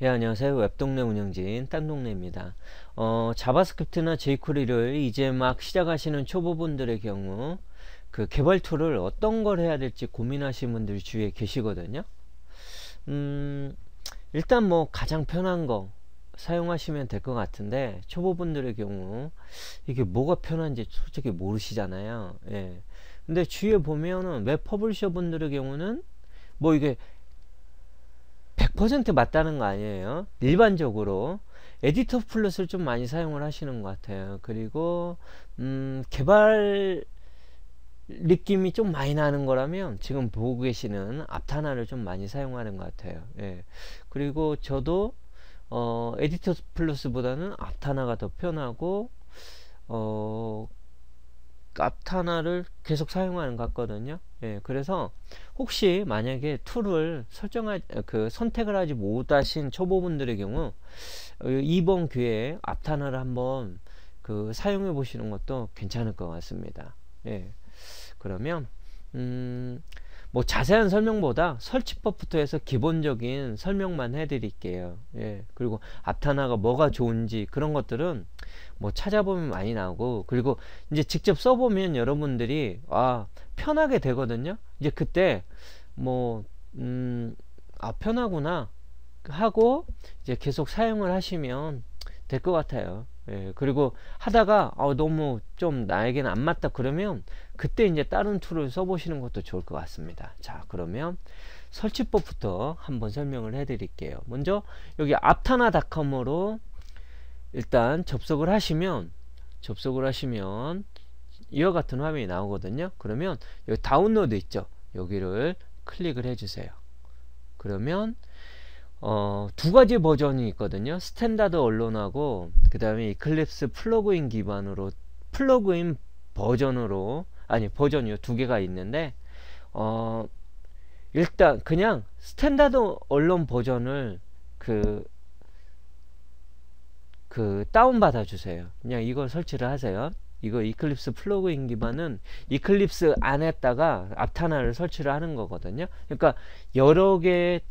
예, 안녕하세요. 웹동네 운영진 딴동네입니다. 자바스크립트나 jQuery를 이제 막 시작하시는 초보분들의 경우 그 개발 툴을 어떤 걸 해야 될지 고민하시는 분들이 주위에 계시거든요. 일단 뭐 가장 편한 거 사용하시면 될 것 같은데, 초보분들의 경우 이게 뭐가 편한지 솔직히 모르시잖아요. 예. 근데 주위에 보면은 웹 퍼블리셔 분들의 경우는 뭐 이게 100% 맞다는 거 아니에요. 일반적으로 에디터 플러스를 좀 많이 사용을 하시는 것 같아요. 그리고 개발 느낌이 좀 많이 나는 거라면 지금 보고 계시는 앞타나를 좀 많이 사용하는 것 같아요. 예. 그리고 저도 에디터 플러스보다는 앞타나가 더 편하고 어, 앞타나를 계속 사용하는 것 같거든요. 예, 그래서 혹시 만약에 툴을 선택을 하지 못하신 초보분들의 경우 이번 기회에 앞타나를 한번 사용해 보시는 것도 괜찮을 것 같습니다. 예, 그러면 뭐 자세한 설명보다 설치법부터 해서 기본적인 설명만 해드릴게요. 예, 그리고 앞타나가 뭐가 좋은지 그런 것들은 뭐 찾아보면 많이 나오고, 그리고 이제 직접 써보면 여러분들이 편하게 되거든요. 이제 그때 뭐 편하구나 하고 이제 계속 사용을 하시면 될 것 같아요. 예, 그리고 하다가 너무 좀 나에게는 안 맞다 그러면 그때 이제 다른 툴을 써보시는 것도 좋을 것 같습니다. 자, 그러면 설치법부터 한번 설명을 해 드릴게요. 먼저 여기 aptana.com으로 일단 접속을 하시면 이와 같은 화면이 나오거든요. 그러면 여기 다운로드 있죠, 여기를 클릭을 해주세요. 그러면 두 가지 버전이 있거든요. 스탠다드 언론하고 그 다음에 이클립스 플러그인 기반으로 플러그인 버전으로, 아니 버전이요, 두 개가 있는데 일단 그냥 스탠다드 언론 버전을 다운 받아 주세요. 그냥 이걸 설치를 하세요. 이거 이클립스 플러그인 기반은 이클립스 안에다가 앞타나를 설치를 하는 거거든요. 그러니까 여러 개의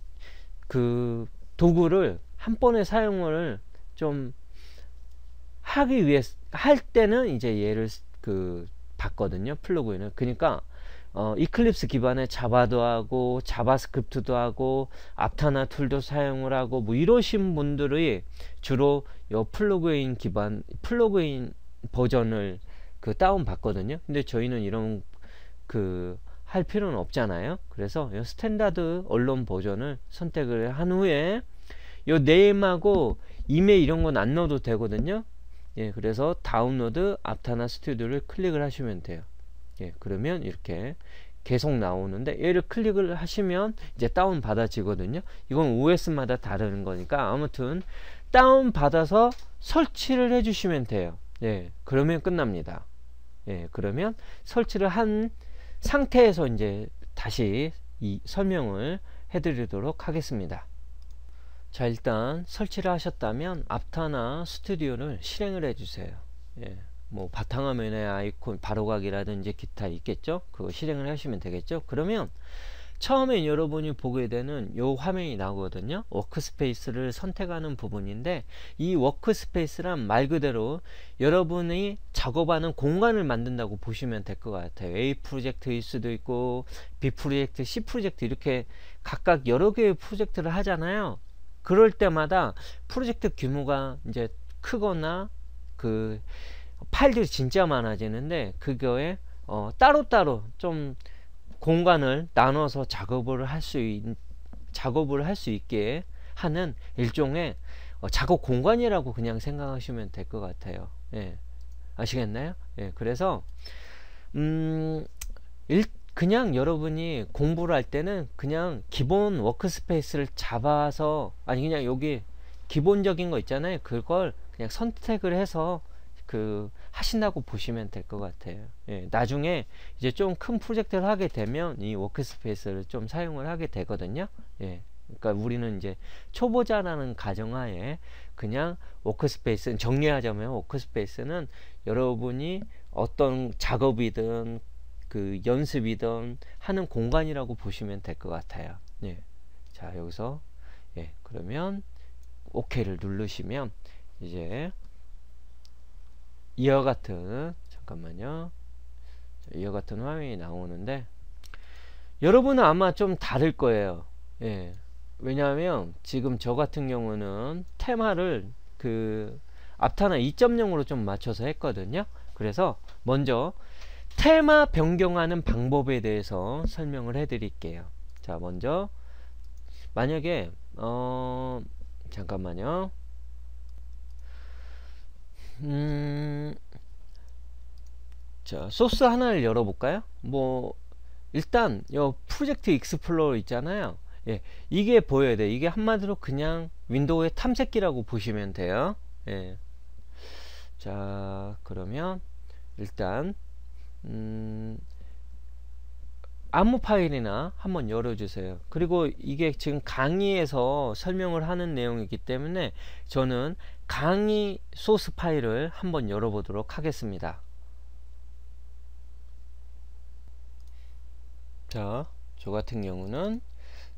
도구를 한 번에 사용을 좀 하기 위해 할 때는 이제 얘를 받거든요, 플러그인을. 그러니까 이클립스 기반의 자바도 하고 자바스크립트도 하고 앞타나 툴도 사용을 하고 뭐 이러신 분들이 주로 요 플러그인 버전을 다운 받거든요. 근데 저희는 이런 할 필요는 없잖아요. 그래서 요 스탠다드 언론 버전을 선택을 한 후에 요 네임하고 이메일 이런 건 안 넣어도 되거든요. 예, 그래서 다운로드 앞타나 스튜디오를 클릭을 하시면 돼요. 예, 그러면 이렇게 계속 나오는데 얘를 클릭을 하시면 이제 다운 받아지거든요. 이건 OS마다 다른 거니까 아무튼 다운 받아서 설치를 해주시면 돼요. 예, 그러면 끝납니다. 예, 그러면 설치를 한 상태에서 이제 다시 이 설명을 해드리도록 하겠습니다. 자, 일단 설치를 하셨다면 앞타나 스튜디오를 실행을 해주세요. 예, 뭐 바탕화면에 아이콘 바로가기라든지 기타 있겠죠. 그거 실행을 하시면 되겠죠. 그러면 처음에 여러분이 보게 되는 요 화면이 나오거든요. 워크스페이스를 선택하는 부분인데, 이 워크스페이스란 말 그대로 여러분이 작업하는 공간을 만든다고 보시면 될 것 같아요. A 프로젝트일 수도 있고 B 프로젝트, C 프로젝트 이렇게 각각 여러 개의 프로젝트를 하잖아요. 그럴 때마다 프로젝트 규모가 이제 크거나 파일들이 진짜 많아지는데, 그거에 따로따로 좀 공간을 나눠서 작업을 할 수 있게 하는 일종의 작업 공간이라고 그냥 생각하시면 될 것 같아요. 예, 아시겠나요? 예, 그래서 그냥 여러분이 공부를 할 때는 그냥 기본 워크스페이스를 잡아서, 아니 그냥 여기 기본적인 거 있잖아요, 그걸 그냥 선택을 해서 하신다고 보시면 될 것 같아요. 예, 나중에 이제 좀 큰 프로젝트를 하게 되면 이 워크스페이스를 좀 사용을 하게 되거든요. 예, 그러니까 우리는 이제 초보자라는 가정하에 그냥 워크스페이스, 정리하자면 워크스페이스는 여러분이 어떤 작업이든 연습이든 하는 공간이라고 보시면 될 것 같아요. 예, 자, 여기서 그러면 OK를 누르시면 이제 이와 같은, 잠깐만요, 이와 같은 화면이 나오는데, 여러분은 아마 좀 다를 거예요. 예. 왜냐하면 지금 저 같은 경우는 테마를 그 앞타나 2.0으로 좀 맞춰서 했거든요. 그래서 먼저 테마 변경하는 방법에 대해서 설명을 해 드릴게요. 자, 먼저 만약에 잠깐만요. 자, 소스 하나를 열어볼까요? 뭐 일단 요 프로젝트 익스플로러 있잖아요. 예, 이게 보여야 돼. 이게 한마디로 그냥 윈도우의 탐색기라고 보시면 돼요. 예. 자, 그러면 일단 아무 파일이나 한번 열어주세요. 그리고 이게 지금 강의에서 설명을 하는 내용이기 때문에 저는 강의 소스 파일을 한번 열어보도록 하겠습니다. 자, 저 같은 경우는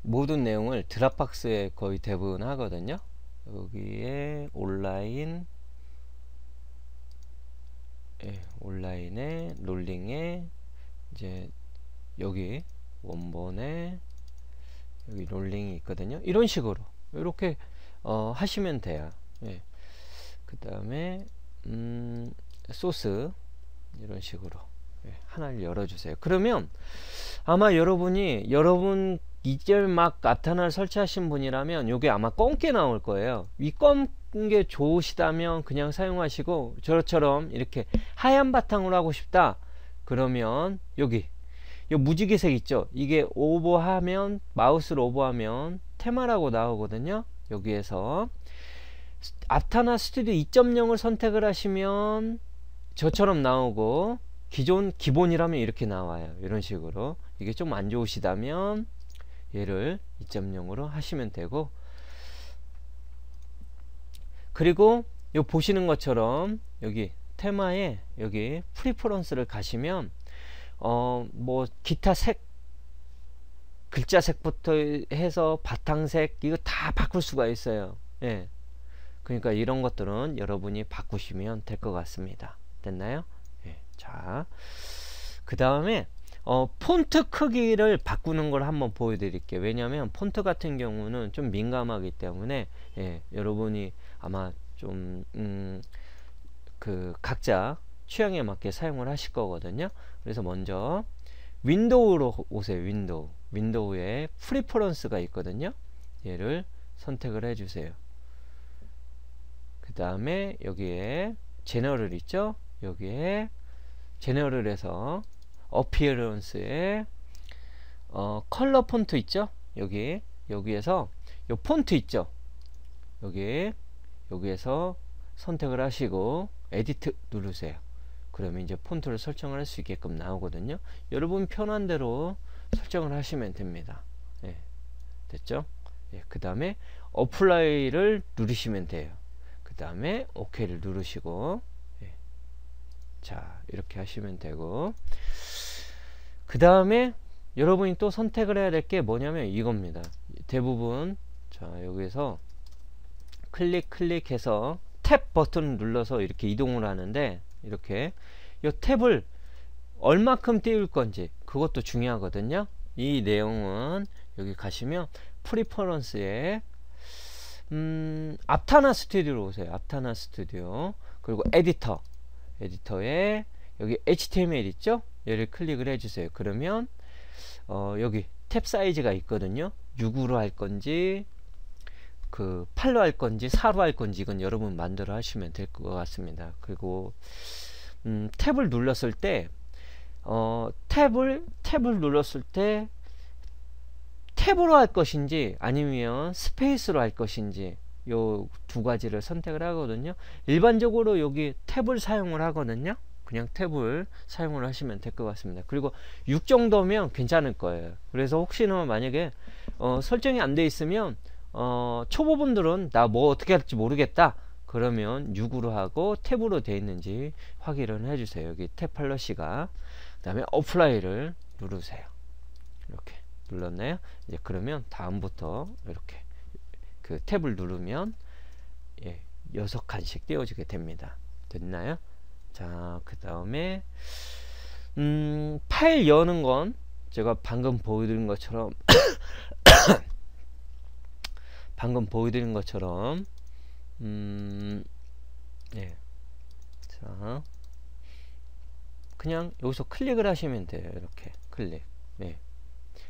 모든 내용을 드랍박스에 거의 대부분 하거든요. 여기에 온라인, 예, 온라인에 롤링에 이제 여기 원본에 여기 롤링이 있거든요. 이런 식으로 이렇게 하시면 돼요. 예. 그 다음에 소스 이런 식으로, 예, 하나를 열어주세요. 그러면 아마 여러분 이제 막 앞타나를 설치하신 분이라면 요게 아마 검게 나올 거예요. 이 검게 좋으시다면 그냥 사용하시고, 저처럼 이렇게 하얀 바탕으로 하고 싶다 그러면 여기 요 무지개색 있죠? 이게 오버하면, 마우스를 오버하면 테마라고 나오거든요. 여기에서 앞타나 스튜디오 2.0을 선택을 하시면 저처럼 나오고, 기본이라면 이렇게 나와요. 이런 식으로. 이게 좀 안 좋으시다면 얘를 2.0으로 하시면 되고, 그리고 요 보시는 것처럼 여기 테마에 여기 프리퍼런스를 가시면 뭐 기타 색, 글자색부터 해서 바탕색 이거 다 바꿀 수가 있어요. 예. 그러니까 이런 것들은 여러분이 바꾸시면 될 것 같습니다. 됐나요? 예. 자, 그 다음에 폰트 크기를 바꾸는 걸 한번 보여드릴게요. 왜냐하면 폰트 같은 경우는 좀 민감하기 때문에, 예, 여러분이 아마 좀 그 각자 취향에 맞게 사용을 하실 거거든요. 그래서 먼저 윈도우로 오세요. 윈도우에 프리퍼런스가 있거든요. 얘를 선택을 해주세요. 그 다음에 여기에 제너럴 있죠. 여기에 제너럴에서 어피어런스에 컬러 폰트 있죠. 여기에서 요 폰트 있죠. 여기에서 선택을 하시고 에디트 누르세요. 그러면 이제 폰트를 설정을 할 수 있게끔 나오거든요. 여러분 편한 대로 설정을 하시면 됩니다. 예, 됐죠? 예, 그 다음에 어플라이를 누르시면 돼요. 그 다음에 OK를 누르시고, 예, 자, 이렇게 하시면 되고, 그 다음에 여러분이 또 선택을 해야 될 게 뭐냐면 이겁니다. 대부분, 자, 여기서 클릭해서 탭 버튼을 눌러서 이렇게 이동을 하는데, 이렇게 이 탭을 얼마큼 띄울 건지 그것도 중요하거든요. 이 내용은 여기 가시면 프리퍼런스에 앞타나 스튜디오로 오세요. 앞타나 스튜디오. 그리고 에디터에 여기 HTML 있죠? 얘를 클릭을 해주세요. 그러면 여기 탭 사이즈가 있거든요. 6으로 할 건지 그 8로 할 건지 4로 할 건지 이건 여러분 만들어 하시면 될 것 같습니다. 그리고 탭을 눌렀을 때 탭을 눌렀을 때 탭으로 할 것인지 아니면 스페이스로 할 것인지 요 두 가지를 선택을 하거든요. 일반적으로 여기 탭을 사용을 하거든요. 그냥 탭을 사용을 하시면 될 것 같습니다. 그리고 6 정도면 괜찮을 거예요. 그래서 혹시나 만약에 설정이 안 돼 있으면 초보분들은 나 뭐 어떻게 할지 모르겠다 그러면 6으로 하고 탭으로 되어 있는지 확인을 해주세요. 여기 탭 팔러시가. 그 다음에 어플라이를 누르세요. 이렇게 눌렀나요? 이제 그러면 다음부터 이렇게 그 탭을 누르면 예, 6칸씩 띄워지게 됩니다. 됐나요? 자, 그 다음에 파일 여는 건 제가 방금 보여드린 것처럼 예. 자, 그냥 여기서 클릭을 하시면 돼요. 이렇게 클릭. 예.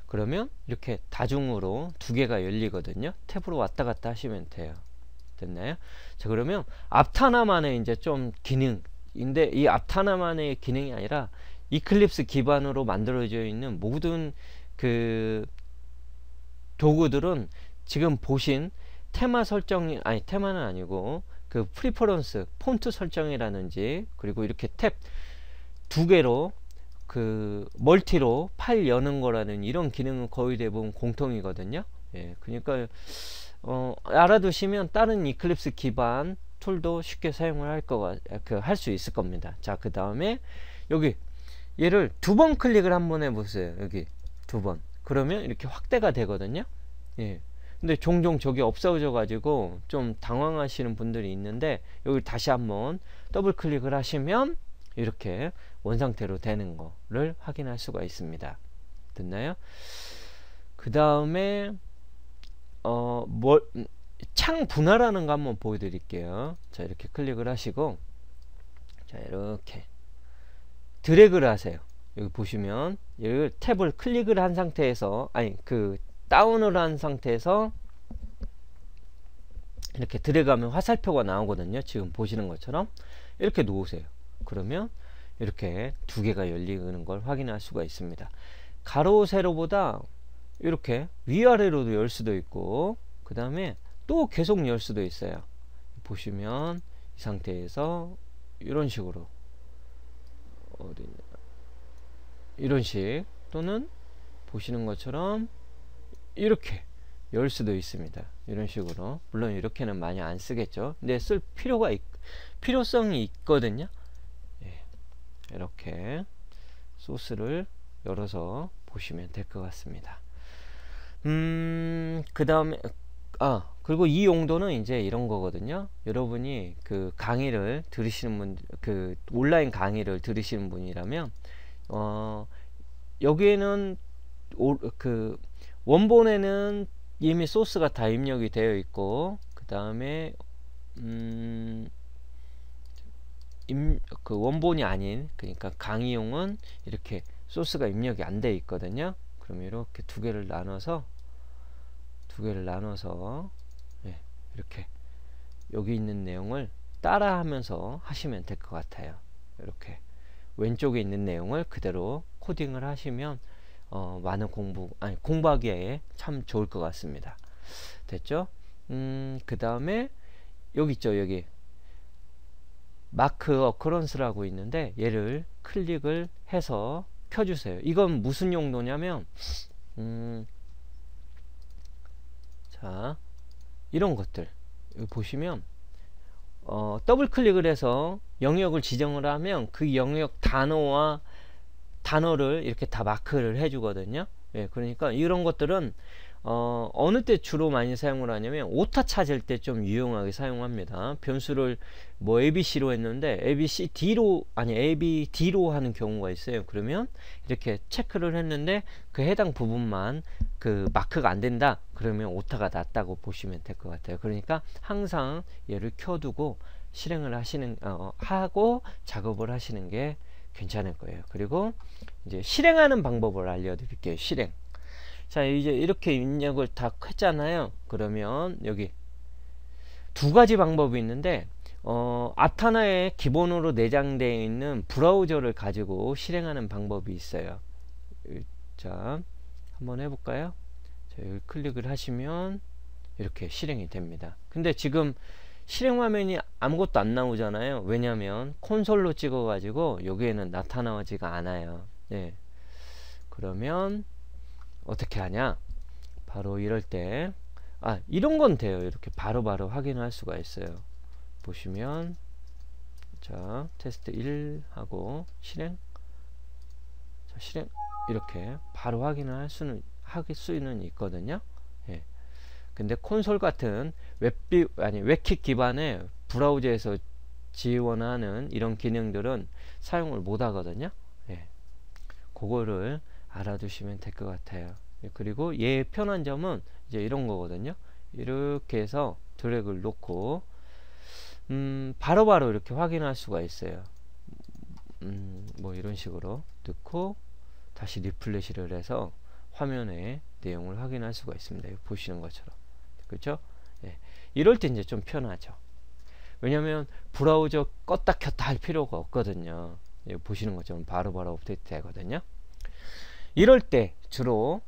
그러면 이렇게 다중으로 두 개가 열리거든요. 탭으로 왔다 갔다 하시면 돼요. 됐나요? 자, 그러면 앞타나만의 이제 좀 기능인데, 이 앞타나만의 기능이 아니라 이클립스 기반으로 만들어져 있는 모든 그 도구들은 지금 보신 테마 설정이, 아니 테마는 아니고 그 프리퍼런스 폰트 설정이라든지, 그리고 이렇게 탭 두 개로 그 멀티로 파일 여는 거라는 이런 기능은 거의 대부분 공통이거든요. 예, 그러니까 알아두시면 다른 이클립스 기반 툴도 쉽게 사용을 할 수 있을 겁니다. 자, 그 다음에 여기 얘를 2번 클릭을 한번 해보세요. 여기 2번. 그러면 이렇게 확대가 되거든요. 예. 근데 종종 저게 없어져 가지고 좀 당황하시는 분들이 있는데, 여기 다시 한번 더블 클릭을 하시면 이렇게 원상태로 되는 거를 확인할 수가 있습니다. 됐나요? 그 다음에 창 분할하는 거 한번 보여드릴게요. 자, 이렇게 클릭을 하시고, 자, 이렇게 드래그를 하세요. 여기 보시면 여기 탭을 클릭을 한 상태에서, 아니 그 다운을 한 상태에서 이렇게 드래그하면 화살표가 나오거든요. 지금 보시는 것처럼 이렇게 놓으세요. 그러면 이렇게 두 개가 열리는 걸 확인할 수가 있습니다. 가로 세로보다 이렇게 위아래로도 열 수도 있고, 그 다음에 또 계속 열 수도 있어요. 보시면 이 상태에서 이런 식으로 이런 식, 또는 보시는 것처럼 이렇게 열 수도 있습니다. 이런 식으로. 물론 이렇게는 많이 안 쓰겠죠. 근데 쓸 필요성이 있거든요. 예, 이렇게 소스를 열어서 보시면 될 것 같습니다. 그 다음에 그리고 이 용도는 이제 이런 거거든요. 여러분이 그 강의를 들으시는 분, 그 온라인 강의를 들으시는 분이라면 여기에는 그 원본에는 이미 소스가 다 입력이 되어 있고, 그 다음에 그 원본이 아닌, 그러니까 강의용은 이렇게 소스가 입력이 안 되어 있거든요. 그럼 이렇게 두 개를 나눠서 예, 이렇게 여기 있는 내용을 따라 하면서 하시면 될 것 같아요. 이렇게 왼쪽에 있는 내용을 그대로 코딩을 하시면 많은 공부하기에 참 좋을 것 같습니다. 됐죠? 그 다음에 여기 있죠. 여기 마크 어커런스라고 있는데, 얘를 클릭을 해서 켜주세요. 이건 무슨 용도냐면 자, 이런 것들 여기 보시면 더블 클릭을 해서 영역을 지정을 하면 그 영역 단어를 이렇게 다 마크를 해 주거든요. 예, 그러니까 이런 것들은 어느 때 주로 많이 사용을 하냐면 오타 찾을 때 좀 유용하게 사용합니다. 변수를 뭐 ABC로 했는데 ABCD로 하는 경우가 있어요. 그러면 이렇게 체크를 했는데 그 해당 부분만 그 마크가 안 된다, 그러면 오타가 났다고 보시면 될 것 같아요. 그러니까 항상 얘를 켜두고 실행을 하고 작업을 하시는 게 괜찮을 거예요. 그리고 이제 실행하는 방법을 알려드릴게요. 실행. 자, 이제 이렇게 입력을 다 했잖아요. 그러면 여기 두 가지 방법이 있는데, 아타나에 기본으로 내장되어 있는 브라우저를 가지고 실행하는 방법이 있어요. 자, 한번 해볼까요? 자, 여기 클릭을 하시면 이렇게 실행이 됩니다. 근데 지금 실행 화면이 아무것도 안 나오잖아요. 왜냐면 콘솔로 찍어 가지고 여기에는 나타나지가 않아요. 네. 그러면 어떻게 하냐, 바로 이럴 때 이런 건 돼요. 이렇게 바로바로 확인할 수가 있어요. 보시면 자, 테스트 1 하고 실행, 자, 실행, 이렇게 바로 확인을 할 수는 있거든요. 예. 근데 콘솔 같은 웹킷 기반의 브라우저에서 지원하는 이런 기능들은 사용을 못 하거든요. 예. 그거를 알아두시면 될 것 같아요. 그리고 얘 편한 점은 이제 이런 거거든요. 이렇게 해서 드래그를 놓고 바로바로 이렇게 확인할 수가 있어요. 뭐 이런 식으로 넣고 다시 리플래시를 해서 화면에 내용을 확인할 수가 있습니다. 여기 보시는 것처럼. 그렇죠? 예. 이럴 때 이제 좀 편하죠. 왜냐면 브라우저 껐다 켰다 할 필요가 없거든요. 여기 보시는 것처럼 바로바로 업데이트 되거든요. 이럴 때 주로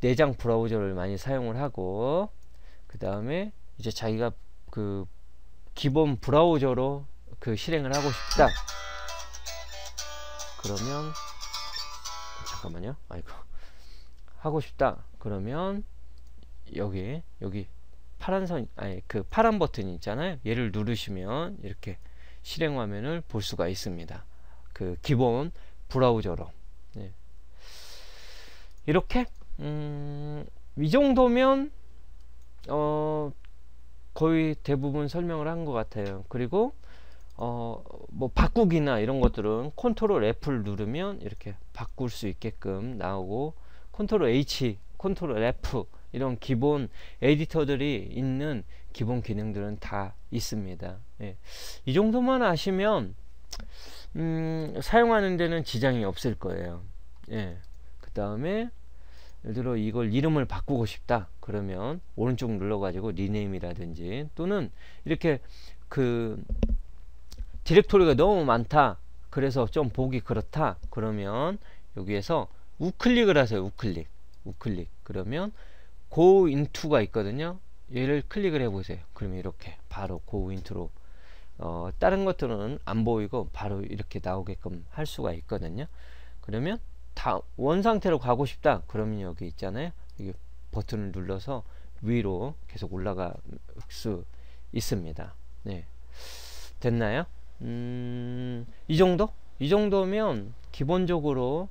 내장 브라우저를 많이 사용을 하고, 그 다음에 이제 자기가 그 기본 브라우저로 그 실행을 하고 싶다. 그러면 잠깐만요. 아이고. 하고 싶다. 그러면 여기 파란 그 파란 버튼이 있잖아요. 얘를 누르시면 이렇게 실행 화면을 볼 수가 있습니다. 그 기본 브라우저로. 네. 이렇게 이 정도면 거의 대부분 설명을 한 것 같아요. 그리고 뭐 바꾸기나 이런 것들은 컨트롤 F를 누르면 이렇게 바꿀 수 있게끔 나오고, 컨트롤 H, 컨트롤 F 이런 기본 에디터들이 있는 기본 기능들은 다 있습니다. 예. 이 정도만 아시면 사용하는 데는 지장이 없을 거예요. 예. 그 다음에 예를 들어 이걸 이름을 바꾸고 싶다 그러면 오른쪽 눌러 가지고 리네임이라든지, 또는 이렇게 그 디렉토리가 너무 많다 그래서 좀 보기 그렇다 그러면 여기에서 우클릭을 하세요. 우클릭 그러면 go into가 있거든요. 얘를 클릭을 해 보세요. 그러면 이렇게 바로 go into로 다른 것들은 안 보이고 바로 이렇게 나오게끔 할 수가 있거든요. 그러면 다 원 상태로 가고 싶다 그러면 여기 있잖아요. 여기 버튼을 눌러서 위로 계속 올라갈 수 있습니다. 네. 됐나요? 이 정도면 기본적으로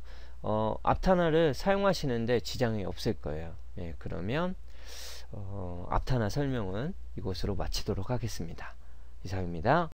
앞타나를 사용하시는데 지장이 없을 거예요. 예, 그러면 앞타나 설명은 이것으로 마치도록 하겠습니다. 이상입니다.